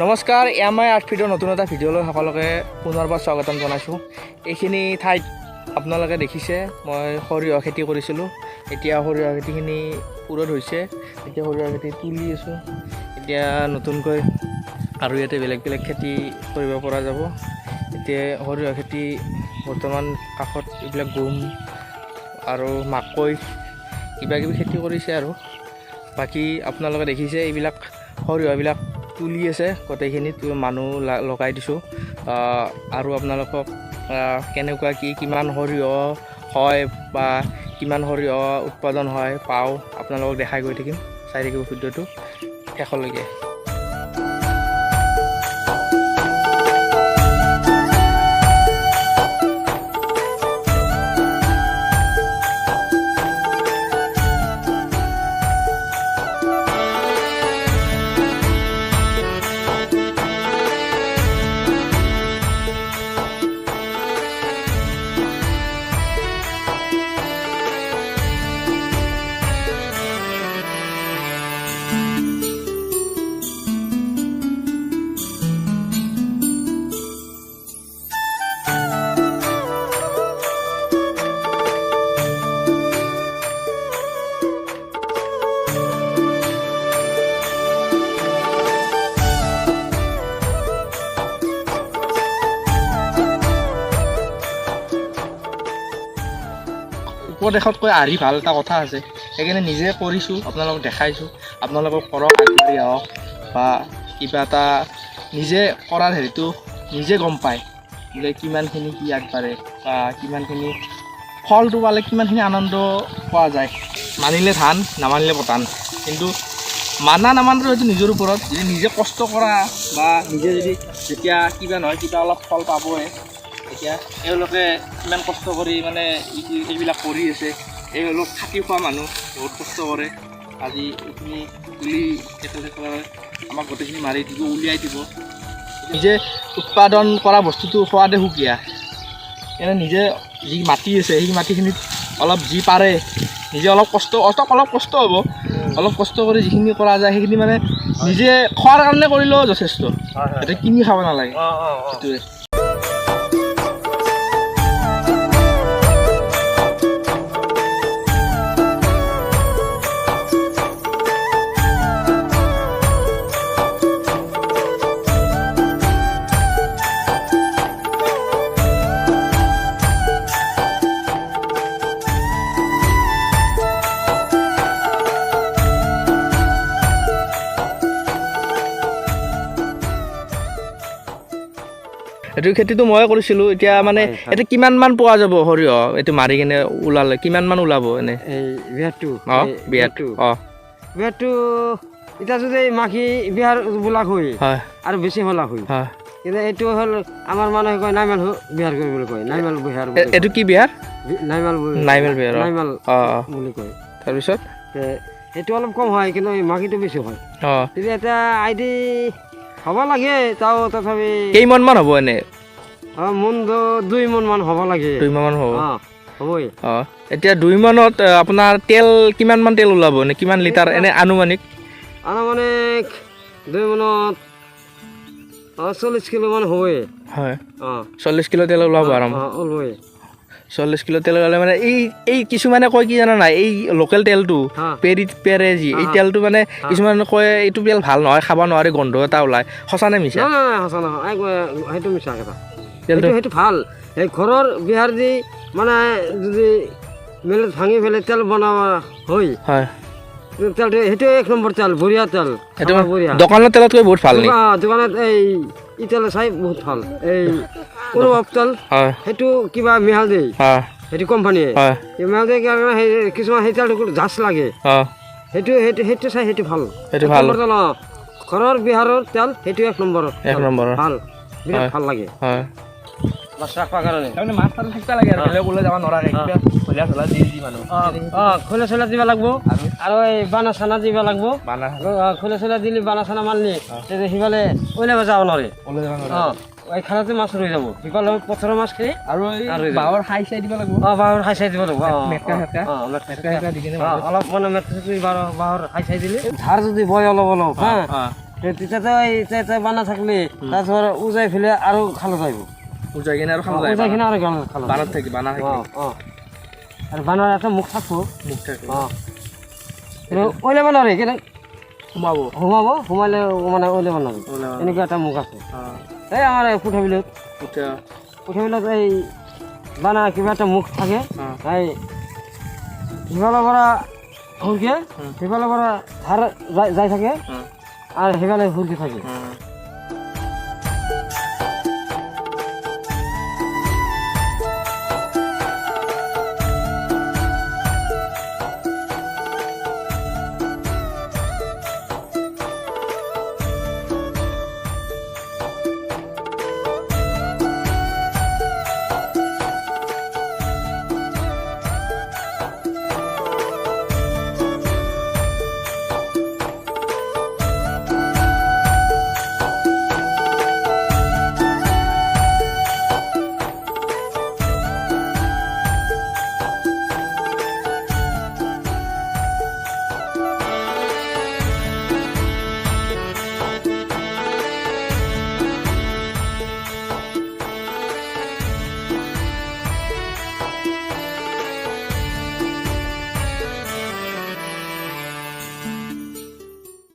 নমস্কাৰ, মই আৰ্ট ভিডিঅ'ৰ নতুন এটা ভিডিঅ'লৈ সকলোকে পুনৰবাৰ স্বাগতম জনাইছোঁ। এইখিনি ঠাইত আপোনালোকে দেখিছে মই সৰিয়হ খেতি কৰিছিলোঁ। এতিয়া সৰিয়হ খেতিখিনি পূৰঠ হৈছে। এতিয়া সৰিয়হ খেতি তুলি আছোঁ। এতিয়া নতুনকৈ আৰু ইয়াতে বেলেগ বেলেগ খেতি কৰিব পৰা যাব। এতিয়া সৰিয়হ খেতি বৰ্তমান কাষত এইবিলাক গম আৰু মাকৈ কিবা কিবি খেতি কৰিছে আৰু বাকী আপোনালোকে দেখিছে এইবিলাক সৰিয়হবিলাক তুলি আছে। গোটেইখিনি মানুহ লগাই দিছোঁ আৰু আপোনালোকক কেনেকুৱা কিমান সৰিয়হ হয় বা কিমান সৰিয়হ উৎপাদন হয় পাওঁ আপোনালোকক দেখাই গৈ থাকিম। চাই থাকিব ভিডিঅ'টো শেষলৈকে। উপদেশতকৈ আৰি ভাল এটা কথা আছে, সেইকাৰণে নিজে কৰিছোঁ, আপোনালোকক দেখাইছোঁ। আপোনালোকক কৰক, আগবাঢ়ি আহক বা কিবা এটা নিজে কৰাৰ হেৰিটো নিজে গম পায় যে কিমানখিনি কি আগবাঢ়ে বা কিমানখিনি ফলটো পালে কিমানখিনি আনন্দ পোৱা যায়। মানিলে ধান, নামানিলে পতান। কিন্তু মানা নামানটো সেইটো নিজৰ ওপৰত। যদি নিজে কষ্ট কৰা বা নিজে যদি যেতিয়া কিবা নহয় কিবা অলপ ফল পাবই। এতিয়া এওঁলোকে ইমান কষ্ট কৰি মানে এইবিলাক কৰি আছে। এওঁলোক থাকি খোৱা মানুহ বহুত কষ্ট কৰে। আজি এইখিনি তুলি তেখেতসকলে আমাক গোটেইখিনি মাৰি দিব, উলিয়াই দিব। নিজে উৎপাদন কৰা বস্তুটো সোৱাদে সুকীয়া। এনে নিজে যি মাটি আছে সেই মাটিখিনিত অলপ যি পাৰে নিজে অলপ কষ্ট হ'ব। অলপ কষ্ট কৰি যিখিনি কৰা যায় সেইখিনি মানে নিজে খোৱাৰ কাৰণে কৰিলেও যথেষ্ট। সেইটো কিনি খাব নালাগে। সেইটোৱে। এইটো খেতিটো ময়ে কৰিছিলোঁ। এতিয়া মানে এইটো কিমান মান পোৱা যাব সৰিয়হ এইটো মাৰি কিনে ওলালে কিমান মান ওলাব এনে? এই বিহাৰটো বিহাৰটো এতিয়া যদি মাখি বিহাৰ বোলাক হয় আৰু বেছি হলাক হয়। কিন্তু এইটো হ'ল আমাৰ মানুহে কয় নাইমাল বিহাৰ কৰিবলৈ কয়। নাইমাল বিহাৰ। এইটো কি বিহাৰ? নাইমাল বিহাৰ। নাইমাল বুলি কয়। তাৰপিছত সেইটো অলপ কম হয়, কিন্তু মাখিটো বেছি হয়। তেতিয়া এতিয়া আইডি হ'ব লাগে। তথাপি কেইমন মান হ'ব এনে? মোন 2 মোন মান হ'ব লাগে। 2 মান হ'ব। হ'বই। এতিয়া 2 মানত আপোনাৰ তেল কিমান মান তেল ওলাব এনে? কিমান লিটাৰ এনে আনুমানিক? 2 মোনত 40 কিলো মান হ'বই। হয়। 40 কিলো তেল ওলাব আৰম্ভ। ওলবই। 40 কিলো তেল ওলালে মানে এই কিছুমানে কয় কি জানা নাই, এই লোকেল তেলটো পেৰে যি এই তেলটো মানে কিছুমানে কয় এইটো তেল ভাল নহয়, খাব নোৱাৰি, গন্ধ এটা ওলায়। সঁচা নে মিছা? নাই সঁচা নহয়, সেইটো মিছা কথা। সেইটো ভাল। এই ঘৰৰ বিহাৰ যি মানে যদি মিলত ভাঙি পেলাই তেল বনোৱা হয় তেলটো সেইটো 1 নম্বৰ তেল, বঢ়িয়া তেল। দোকানৰ তেলতকৈ বহুত ভাল। দোকানত এই তেল চাই বহুত ভাল। এই অনুভৱ তেল সেইটো কিবা মিহাল দিয়ে, সেইটো কোম্পানীয়ে মিহাল দিয়ে কাৰণে কিছুমান সেই তেলটো জাচ লাগে। সেইটো চাই সেইটো ভাল। সেইটো ভাল তেল। ঘৰৰ বিহাৰৰ তেল সেইটো 1 নম্বৰ ভাল, বিৰাট ভাল লাগে। মাছ ৰাখবা কাৰণে তাৰমানে মাছ তাত থাকিব লাগে আৰু বেলেগ ওলাই যাব নোৱাৰে। খোলা চলা দি মানুহ খোলা চলা দিব লাগিব আৰু এই বানা চানা দিব লাগিব। খোলা চলা দিলে বানা চানা মাৰলি তেতিয়া সিফালে ওলাব যাব নোৱাৰে। এই খানাতে মাছ ৰৈ যাব। সিফালে পথাৰৰ মাছখিনি আৰু বাঁহৰ খাই চাই দিব লাগিব। বাঁহৰ খাই চাই দিব লাগিব। অলপ মানে মেটকা বাঁহৰ খাই চাই দিলে ধাৰ যদি বয় অলপ তেতিয়াতো এই বানা থাকলে তাৰপিছত উজাই ফেলে আৰু খালো যাইব উজাই কিনে আৰু খাব যায় উজাই কিনে আৰু খালো বানাত থাকি বানা থাকি আৰু বানাৰ এটা মুখ থাকবো মুখ থাকে কিন্তু ওলাব নোৱাৰে কিন্তু সোমাব সোমালে মানে ওলাব নোৱাৰে এনেকুৱা এটা মুখ আছে এই আমাৰ পুঠাবিলত এই বানা কিবা এটা মুখ থাকে এই সিফালৰ পৰা হুৰকে সিফালৰ পৰা ধাৰ যাই থাকে আৰ সেখানে হুৰকে থাকে